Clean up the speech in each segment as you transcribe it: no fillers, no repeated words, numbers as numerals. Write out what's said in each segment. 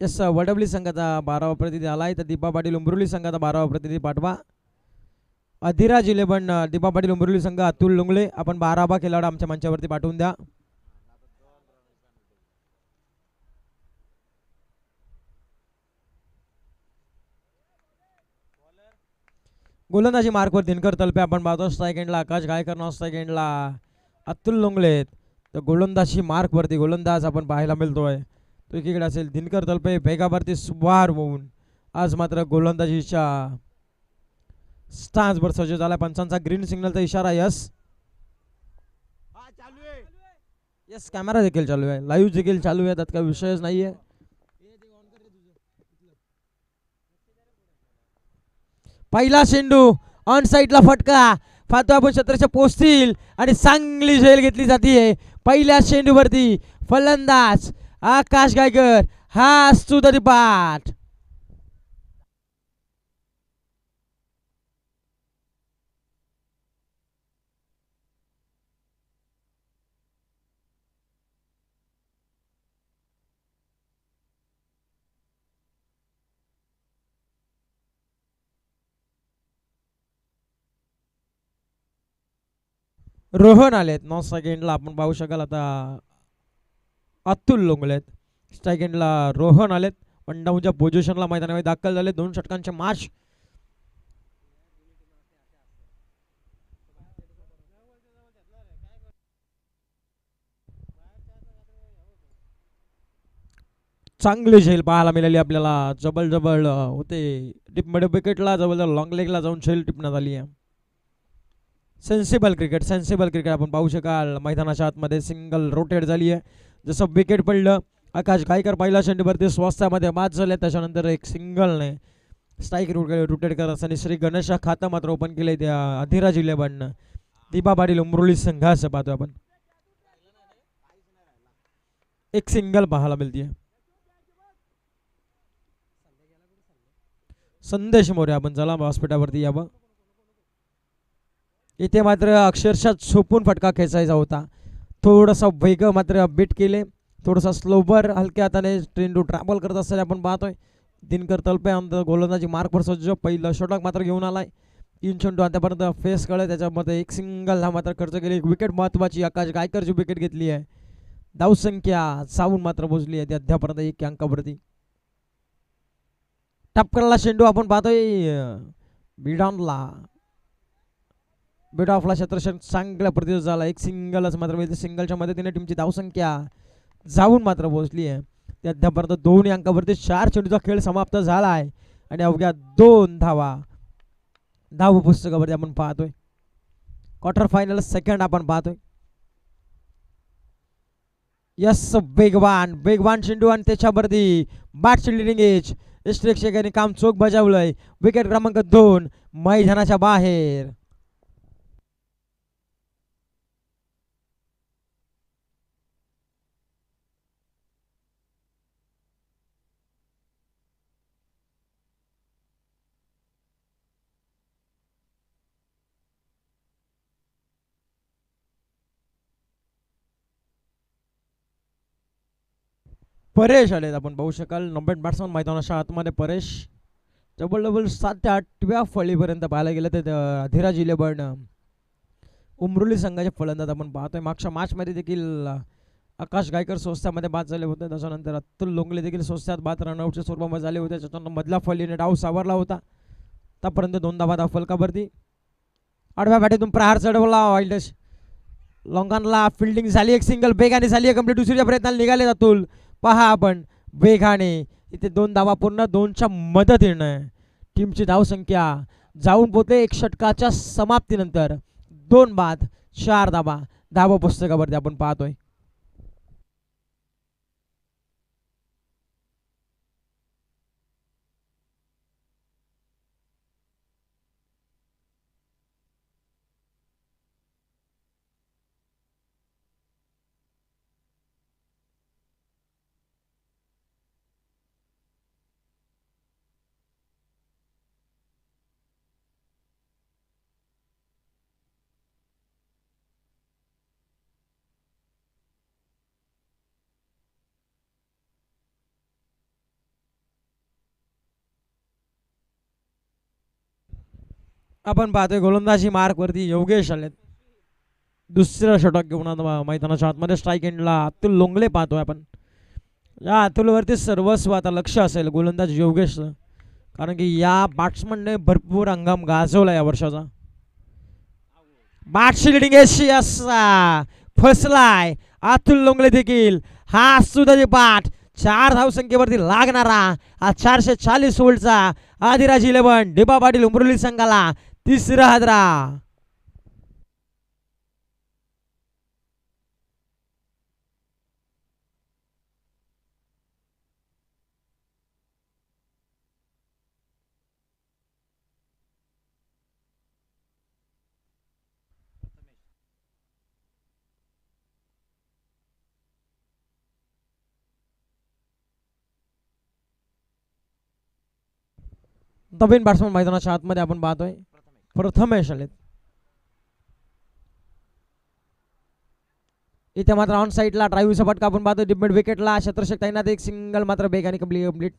Yes Wadavali संघाचा 12वा प्रतिनिधी आलाय तर दीपा पाटील उंबरुली संघाचा 12वा प्रतिनिधी पाठवा. अधिराज 11 दीपा पाटील उंबरुली संघ अतुल लुंगळे आपण 12वा खेळाडू आमच्या मंचावरती पाठवून द्या. गोलंदाजी मार्कवर दिनकर तलपे आपण पाहतो. स्ट्राईक एंडला आकाश गायकर, स्ट्राईक एंडला अतुल लुंगळे. तर गोलंदाजी मार्कवरती गोलंदाज आपण पाहायला मिळतोय तो एकीकडे असेल दिनकर तलपे वेगावरती स्वार होऊन आज मात्र गोलंदाजीच्या स्टान्सवर सज्ज झाला. पंचांचा ग्रीन सिग्नलचा इशारा. यस यस कॅमेरा देखील चालू आहे, लाईव्ह देखील चालू आहे, त्यात काही विषयच नाहीये. पहिला चेंडू ऑन साईडला फटका पाहतो आपण क्षेत्राच्या पोचतील आणि चांगली झेल घेतली जाते पहिल्या चेंडूवरती. फलंदाज आकाश गायकर हा असतो तरी पाठ. रोहन आलेत 9 सेकंडला आपण पाहू शकाल. आता अतुल लोंगलेत स्ट्राईक एंडला रोहन आलेत. पंडाऊच्या पोझिशनला मैदानामध्ये दाखल झाले. 2 षटकांचे मार्च. चांगली झेल पाहायला मिळाली आपल्याला. जबल जबल होते टिप मिड विकेटला जवळ लॉंग लेगला जाऊन झेल टिपण्यात आली आहे. सेन्सिबल क्रिकेट आपण पाहू शकाल. मैदानाच्या आतमध्ये सिंगल रोटेट झाली आहे. जसं विकेट पडलं आकाश गायकर पहिला चेंडूवरती स्वस्तामध्ये बाद झाले. त्याच्यानंतर एक सिंगलने स्ट्राईक रोटेट करत असताना श्री गणेश खातं मात्र ओपन केले त्या अधिराज 11 दीपा पाटील उमरोली संघाचं पाहतो आपण. एक सिंगल पाहायला मिळते. संदेश मोरे आपण चला व्यासपीठावरती यावं. इथे मात्र अक्षरशः झोपून फटका खेचायचा होता. थोडासा वेग मात्र अपबीट केले. थोडासा स्लोवर हलक्या हाताने ट्रेंडू ट्रॅव्हल करत असताना आपण पाहतोय. दिनकर तलपे गोलंदाजी मार्कवर सज्ज. पहिलं षटक मात्र घेऊन आलाय. 3 चेंडू आतापर्यंत फेस कळे त्याच्यामध्ये एक सिंगल हा मात्र खर्च केली. एक विकेट महत्वाची आकाश गायकरची विकेट घेतली आहे. धावसंख्या जाऊन मात्र पोहोचली आहे अद्यापर्यंत 1 अंकावरती. टपकरला चेंडू आपण पाहतोय बिडॉनला. बेट ऑफला क्षेत्रक्षण चांगल्या प्रतिसाद झाला. एक सिंगलच मात्र मिळते. सिंगलच्या मदतीने टीमची धावसंख्या जाऊन मात्र पोहोचली आहे त्या अद्यापर्यंत 2 अंकावरती. 4 चेंडूचा खेळ समाप्त झाला आहे आणि अवघ्या 2 धावा धाव पुस्तकावरती आपण पाहतोय. क्वार्टर फायनल सेकंड आपण पाहतोय. यस वेगवान चेंडू आणि त्याच्यावरती बाट चिल्ड्रिंग एज प्रेक्षकांनी काम चोख बजावलंय. विकेट क्रमांक 2 मैदानाच्या बाहेर. परेश आलेत आपण पाहू शकाल. नंबर बॅट्समन मैदानाच्या आतमध्ये परेश. डबल 7 ते 8व्या फळीपर्यंत पाहायला गेलं तर अधिराज 11 उमरुली संघाचे फलंदाज आपण पाहतोय. मागच्या मॅचमध्ये देखील आकाश गायकर स्वस्त्यामध्ये बाद झाले होते. त्याच्यानंतर अतुल लोंगले देखील स्वस्त्यात बाद रनआउटच्या स्वरूपामध्ये झाले होते. त्याच्यानंतर मधल्या फळीने डाव सावरला होता. आतापर्यंत 2 धावा फलकावरती. आडव्या बॅटीतून प्रहार चढवला. वाईल्ड लॉंगानला फिल्डिंग झाली. एक सिंगल बेगाने झाली आहे कंप्लीट. दुसऱ्या प्रयत्नाला निघाले अतुल. पहा आपण वेगाने इथे 2 धावा पूर्ण 2च्या मदतीने टीमची धावसंख्या जाऊन पोहोचते. 1 षटकाच्या समाप्तीनंतर 2 बाद 4 धावा धाव पुस्तकावरती आपण पाहतोय. आपण पाहतोय गोलंदाजी मार्क वरती योगेश आलेत. दुसरं षटक घेऊन आता मैदानाच्या आतमध्ये स्ट्राईक एंडला अतुल लोंगले पाहतोय आपण. या अतुलवरती सर्वस्व आता लक्ष असेल गोलंदाज योगेश, कारण की या बॅट्समनने भरपूर हंगाम गाजवला या वर्षाचा. बॅटशी लिडिंग एशी असा फसलाय अतुल लोंगले देखील. हा सुद्धा पाठ 4 धावसंख्येवरती लागणारा हा 440 ओव्हरचा आदिराज 11 डिबा पाटील उमरोली संघाला तिसरा हादरा. नवीन बॅट्समन मैदानाच्या आतमध्ये आपण पाहतोय प्रथमेश आलेत. इथे मात्र ऑन साईडला ड्राईव्हचा फटका आपण पाहतोय. डिमेड विकेटला शतरक्षक तैनात. एक सिंगल मात्र बेगाने कंप्लीट.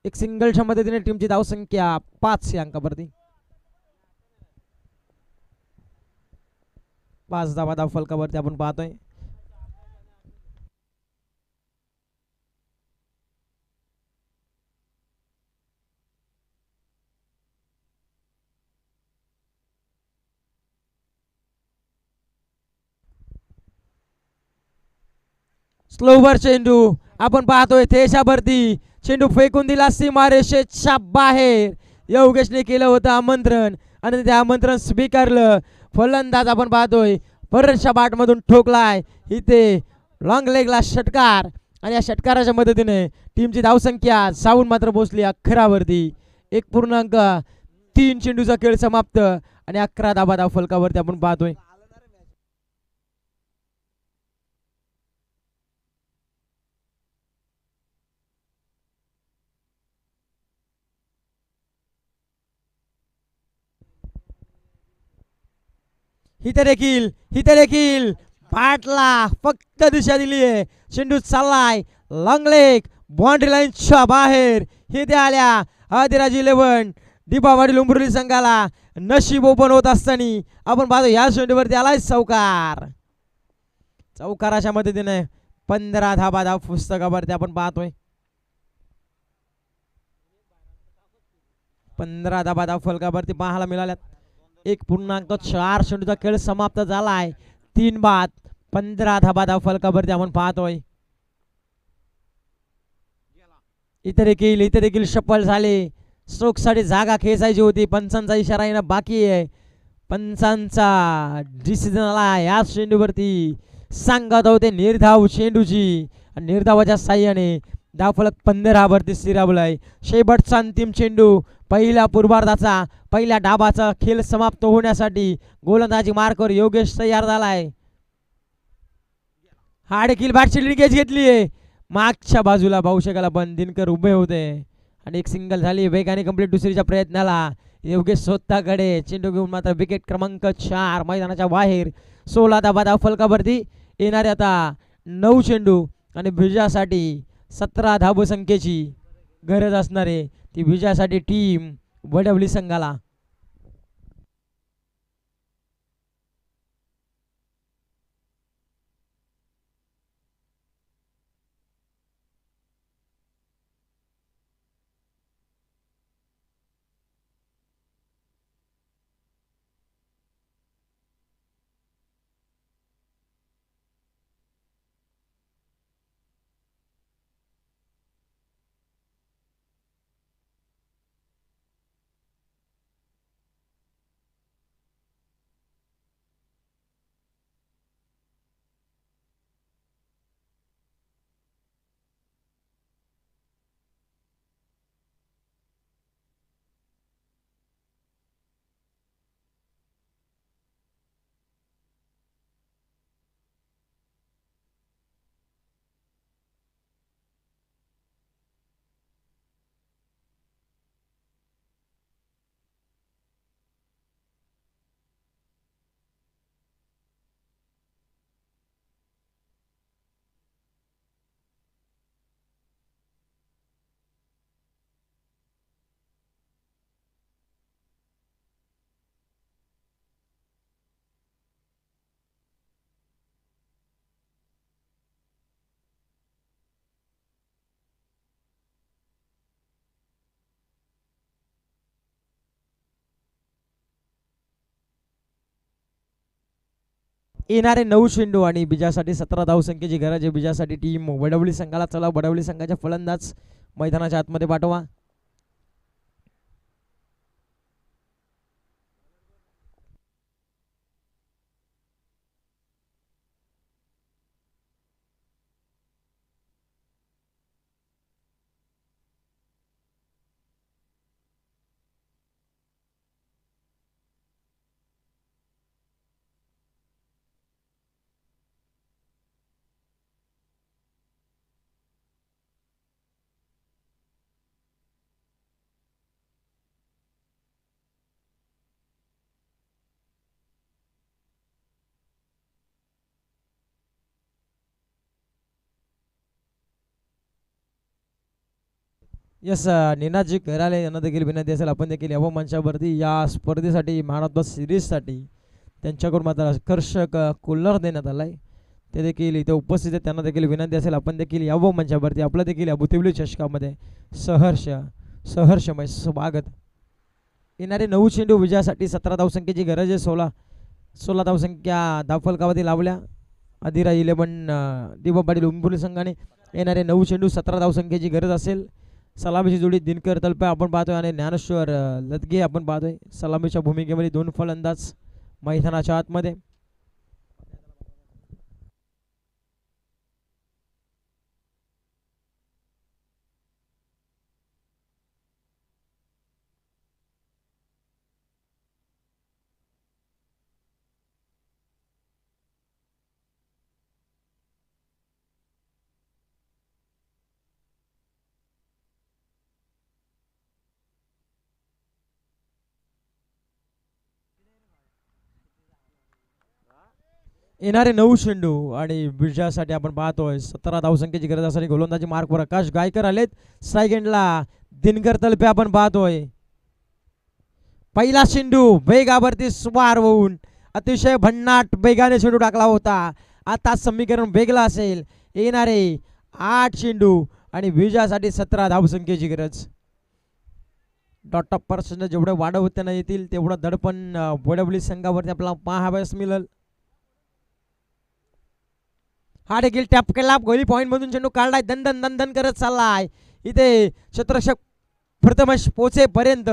एक सिंगलच्या मदतीने टीमची धावसंख्या 5 या अंकावरती. 5 धावा धाव फलकावरती आपण पाहतोय. स्लोवर चेंडू आपण पाहतोय देशावरती. चेंडू फेकून दिला सीमारेषेच्या बाहेर. योगेशने केलं होतं आमंत्रण आणि ते आमंत्रण स्वीकारलं. फलंदाज आपण पाहतोय परतच्या बाटमधून ठोकलाय. इथे लॉंग लेगला षटकार आणि या षटकाराच्या मदतीने टीमची धावसंख्या जाऊन मात्र पोहोचली 11 वरती. 1.3 चेंडूचा खेळ समाप्त आणि 11 धावा धाव फलकावरती आपण पाहतोय. इथे देखील पाटला फक्त दिशा दिली आहे. चेंडू चाललाय लॉंग लेग बाउंड्री लाईनच्या बाहेर. इथे आल्या आदिराज 11 दीपावाडी उमरोली संघाला नशीब ओपन होत असताना आपण पाहतो या चेंडूवरती आलाय चौकार. चौकाराच्या मदतीने 15 धाबा धाव पुस्तकावरती आपण पाहतोय. 15 धाबा धाव फलकावरती पाहायला मिळाल्यात. 1.4 चेंडूचा खेळ समाप्त झालाय. 3 बाद 15 धाबा धाव फलकावरती आपण पाहतोय. इथे देखील सफल झाले. स्ट्रोकसाठी जागा खेचायची होती. पंचांचा इशारा येणं बाकी आहे. पंचांचा डिसिजन आला या चेंडूवरती. सांगत होते निर्धाव चेंडूची. निर्धावाच्या साह्याने धावफलक 15 वरती स्थिरावलाय. शेवटचा अंतिम चेंडू पहिल्या पूर्वार्धाचा पहिल्या डाबाचा खेळ समाप्त होण्यासाठी गोलंदाजी मार्कवर योगेश तयार झालाय. हा देखील बॅटची लिंकेज घेतलीये. मागच्या बाजूला पाहू शकाल पण दिनकर उभे होते आणि एक सिंगल झाली. वेगाने कंप्लीट दुसरीच्या प्रयत्नाला योगेश स्वतःकडे चेंडू घेऊन मात्र विकेट क्रमांक 4 मैदानाच्या बाहेर. 16 धाबा धाव फलकावरती येणारे आता 9 चेंडू आणि विजयासाठी 17 धावसंख्येची गरज असणारे ती विजयासाठी टीम वडवली संघाला. येणारे 9 चेंडू आणि बिजासाठी 17 धावसंख्येची गरज आहे. बिजासाठी टीम वडवली संघाला. चला वडवली संघाच्या फलंदाज मैदानाच्या आतमध्ये पाठवा. यस निनाजी घराले यांना देखील विनंती असेल आपण देखील यावं मंचावरती. या स्पर्धेसाठी मॅन ऑफ द सिरीजसाठी त्यांच्याकडून मात्र आकर्षक कूलर देण्यात आला आहे. ते देखील इथे उपस्थित आहेत. त्यांना देखील विनंती असेल आपण देखील यावं मंचावरती. आपलं देखील या बुतिवली चषकामध्ये सहर्षमय स्वागत. येणारे 9 चेंडू विजयासाठी 17 धावसंख्येची गरज आहे. 16 धावसंख्या धावफलकावरती लावल्या अधिरा 11 दिवपाडील उंबुली संघाने. येणारे 9 चेंडू 17 धावसंख्येची गरज असेल. सलामीची जोडी दिनकर तलपे आपण पाहतोय आणि ज्ञानेश्वर लदगे आपण पाहतोय. सलामीच्या भूमिकेमध्ये 2 फलंदाज मैदानाच्या आतमध्ये. येणारे 9 चेंडू आणि विजयासाठी आपण पाहतोय 17 धावसंख्येची गरज असणारी गोलंदाजी मार्कवर आकाश गायकर आलेत. स्ट्राईक एंडला दिनकर तलपे आपण पाहतोय. पहिला चेंडू वेगावरती स्वार होऊन अतिशय भन्नाट वेगाने चेंडू टाकला होता. आता समीकरण वेगळं असेल. येणारे 8 चेंडू आणि विजयासाठी 17 धावसंख्येची गरज. डॉट ऑफ पर्सेंट जेवढे वाढवताना येतील तेवढं दडपण वडवली संघावरती आपल्याला पाहावयास मिळेल. हा देखील टॅप केला. गोली पॉईंट मधून चेंडू काढलाय. दंदन दंदन करत चाललाय. इथे क्षेत्ररक्षक प्रथमश पोचेपर्यंत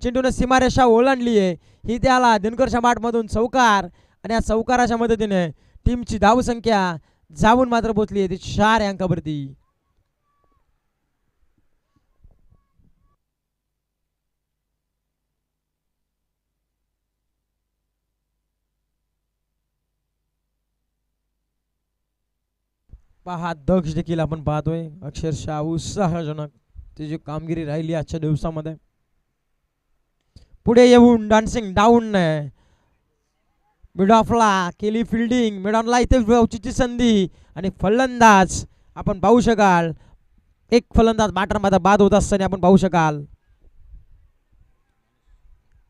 चेंडूने सीमारेषा ओलांडली आहे. ही त्याला दिनकरच्या माठमधून चौकार आणि या चौकाराच्या मदतीने टीमची धावसंख्या जाऊन मात्र पोचली आहे ती 4 अंकावरती. पहा दक्ष देखील आपण पाहतोय अक्षरशः उत्साहजनक त्याची कामगिरी राहिली आजच्या दिवसामध्ये. पुढे येऊन डान्सिंग डाऊन मिड ऑफला केली फिल्डिंग. मिड ऑनला इथे उचित संधी आणि फलंदाज आपण पाहू शकाल. एक फलंदाज बॅटरमध्ये बाद होत असताना आपण पाहू शकाल.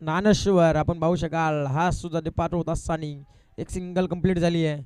ज्ञानेश्वर आपण पाहू शकाल. हा सुद्धा डिपार्ट होत असताना एक सिंगल कंप्लीट झाली आहे.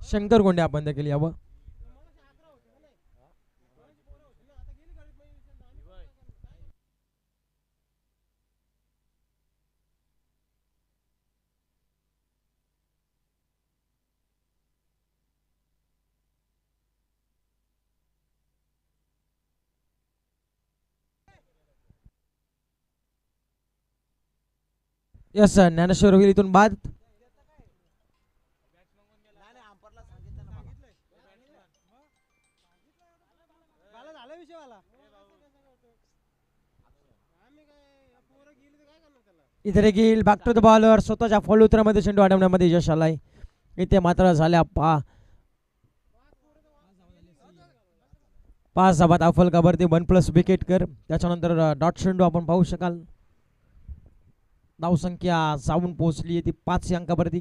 शंकर गोंडे आपण देखील यावं. यस ज्ञानेश्वर होईल इथून बाद. इथे देखील बॅक टू द बॉलर स्वतःच्या फॉल उतरामध्ये चेंडू अडवण्यामध्ये यश आलाय. इथे मात्र झाल्या 5 धाबा धाव फलकावरती 1+ विकेटकर. त्याच्यानंतर डॉट चेंडू आपण पाहू शकाल. धावसंख्या जाऊन पोहोचली आहे ती 5 अंकावरती.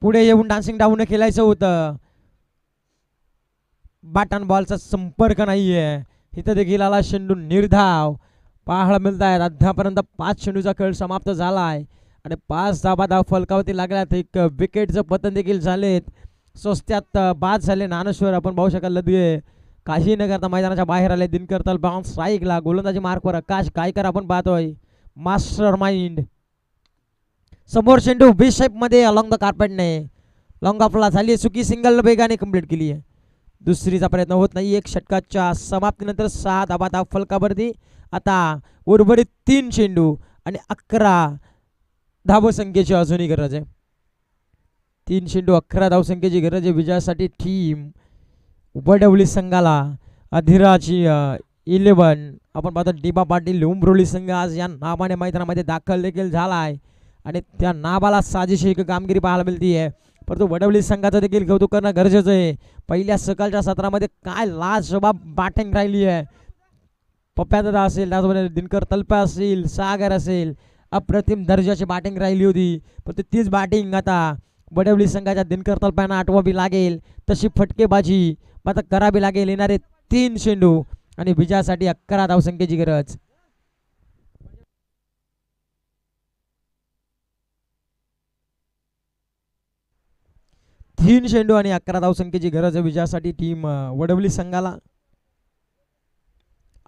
पुढे येऊन डान्सिंग डाऊन खेळायचं होतं. बॅट अँड बॉलचा संपर्क नाहीये. इथं देखील आला चेंडू निर्धाव. पाहायला मिळत आहेत अद्यापर्यंत 5 चेंडूचा खेळ समाप्त झाला आहे आणि 5 धाबा धाव फलकावरती लागल्यात. एक विकेटचं पतन देखील झालेत. स्वस्त्यात बाद झाले ज्ञानेश्वर. आपण पाहू शकाल लदगे काही न करता मैदानाच्या बाहेर आले. दिनकर तल बाउन्स स्ट्राईकला. गोलंदाजी मार्कवर आकाश गायकर आपण पाहतोय. मास्टर माइंड समोर चेंडू बी शेप मध्ये अलॉंग द कार्पेटने लॉंग ऑफला झाली. सुकी सिंगल वेगाने कंप्लीट केली आहे. दुसरीचा प्रयत्न होत नाही. एक षटकाच्या समाप्तीनंतर 6 धाबा धाव फलकावरती. आता उर्वरित 3 चेंडू आणि 11 धावसंख्येची अजूनही गरज आहे. 3 चेंडू 11 धावसंख्येची गरज आहे विजयासाठी. टीम वडवली संघाला अधिराची 11 आपण पाहतो. डिबा पाटील उमरोली संघ आज या नावाने मैदानामध्ये दाखल देखील झाला आहे आणि त्या नावाला साजेशी एक कामगिरी पाहायला मिळते आहे. परंतु वडवली संघाचं देखील कौतुक करणं गरजेचं आहे. पहिल्या सकाळच्या सत्रामध्ये काय लाजवाब बॅटिंग राहिली आहे. पप्प्यादादा असेल, त्याचबरोबर दिनकर तलपा असेल, सागर असेल, अप्रतिम दर्जाची बॅटिंग राहिली होती. परंतु तीच बॅटिंग आता वडवली संघाच्या दिनकर तलप्यांना आठवावी लागेल. तशी फटकेबाजी आता करावी लागेल. येणारे 3 चेंडू आणि विजयासाठी 11 धावसंख्येची गरज. तीन चेंडू आणि 11 धावसंख्येची गरज आहे विजयासाठी टीम वडवली संघाला.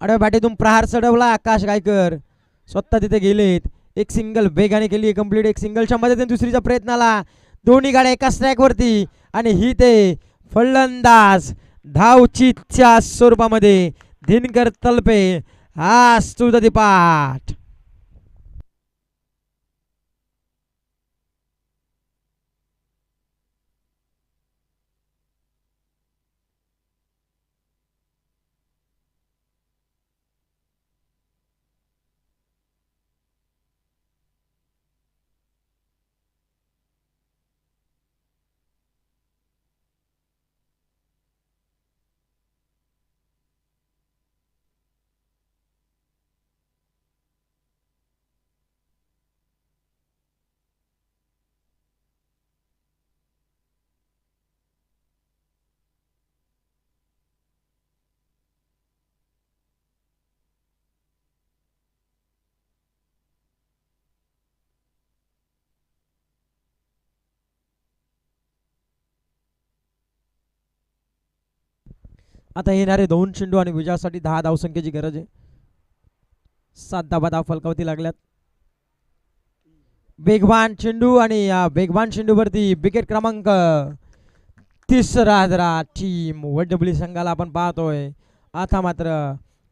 आडव्या बॅटीतून प्रहार चढवला आकाश गायकर. स्वतः तिथे गेलेत. एक सिंगल वेगाने केली कंप्लीट. एक सिंगलच्या मदतीने दुसरीच्या प्रयत्नाला. दोन्ही गाड्या एका स्ट्राईक वरती आणि ही ते फलंदाज धावचीच्या स्वरूपामध्ये दिनकर तलपे हा स्तुती पाठ. आता येणारे 2 चेंडू आणि विजयासाठी 10 धावसंख्येची गरज आहे. 7 धाबा धाव फलकावरती लागल्यात. वेगवान चेंडू आणि या वेगवान चेंडूवरती विकेट क्रमांक 3 टीम वडवली संघाला आपण पाहतोय. आता मात्र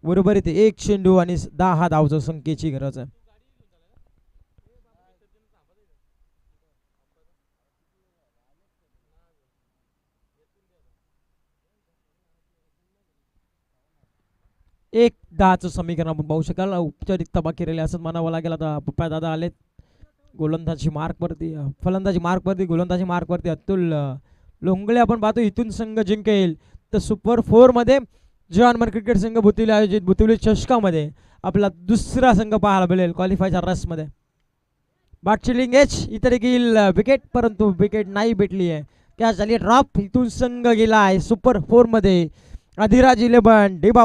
उर्वरित 1 चेंडू आणि 10 धावसंख्येची गरज आहे. एक 10चं समीकरण आपण पाहू शकाल. औपचारिक तबा केलेले असं म्हणावं लागेल. आता पप्पा दादा आलेत गोलंदाजी मार्कवरती. फलंदाजी मार्कवरती गोलंदाजी मार्कवरती अतुल लोंगळे आपण पाहतो. इथून संघ जिंकेल तर सुपर 4 मध्ये जवानमन क्रिकेट संघ भुतिवली आयोजित भुतिवली चषकामध्ये आपला दुसरा संघ पाहायला मिळेल क्वालिफायच्या रसमध्ये. बॅटचिलिंग एच इतर देखील विकेट परंतु विकेट नाही भेटली आहे. कॅच झाली ड्रॉप. इथून संघ गेला आहे सुपर 4 मध्ये. अधिराज 11 डिबा